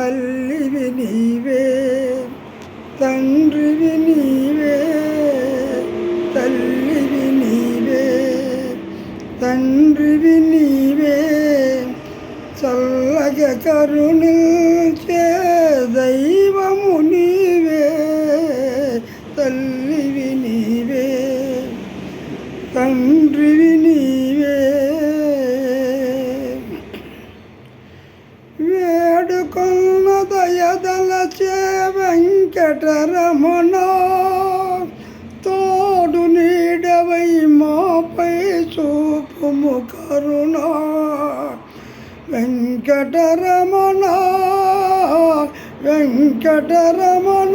తల్లివి నీవే, తండ్రివి నీవే, తల్లివి నీవే, తండ్రివి నీవే, చల్లగా కరుణించే దైవము నీవే, తల్లివి నీవే, తండ్రివి నీవే. వేడుకొన్న దయదలచే వెంకటరమణ, తోడు నీడవై మాపై చూపుము కరుణ. వెంకటరమణ, వెంకటరమణ,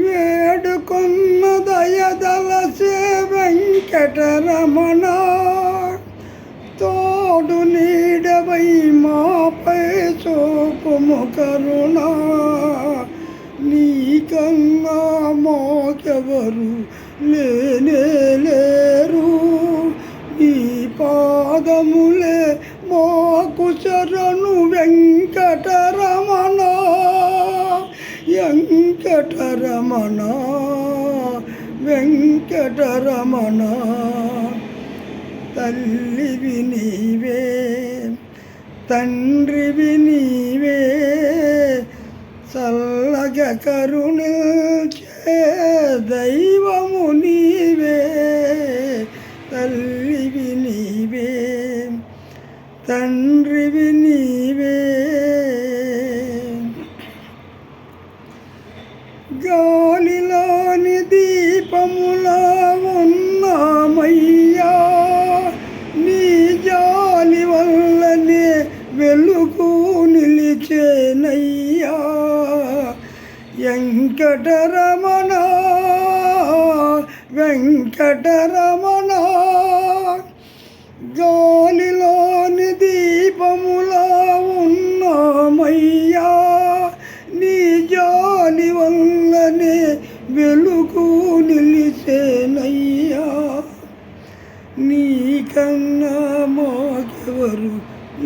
వేడుకొన్న దయదలచే వెంకటరమణ, తోడు నీడవై మాపై చూపుము కరుణ. నీకన్నా మాకెవరు లేనే లేరు, నీ పాదములే మాకు శరణు. వెంకటరమణ, వెంకటరమణ, వెంకటరమణ, తల్లివి నీవే, తండ్రివి నీవే, చల్లగా కరుణించే దైవము నీవే, తల్లివి నీవే, తండ్రివి నీవే. గాలిలోని దీపములా ఉన్నామయ్యా, నీ జాలి వల్లనే వెలుగు నిలిచేనయ్యా. వెంకటరమణ, వెంకటరమణ, గాలిలోని దీపములా ఉన్నామయ్యా, నీ జాలి వల్లనే వెలుగు నిలిచేనయ్యా. నీకన్నా మాకెవరు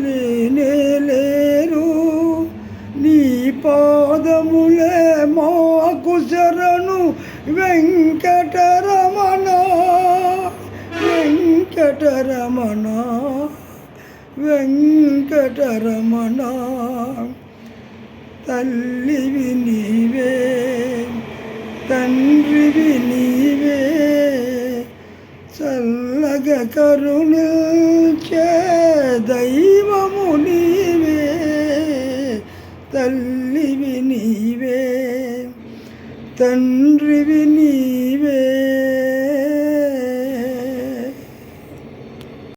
లేనే లేరు, నీ పాదములే మాకు శరణు. వెంకటరమణ, వెంకటరమణ, వెంకటరమణ, తల్లివి నీవే, తండ్రివి నీవే, చల్లగా కరుణించే దైవము నీవే, తల్లివి నీవే, తండ్రివి నీవే.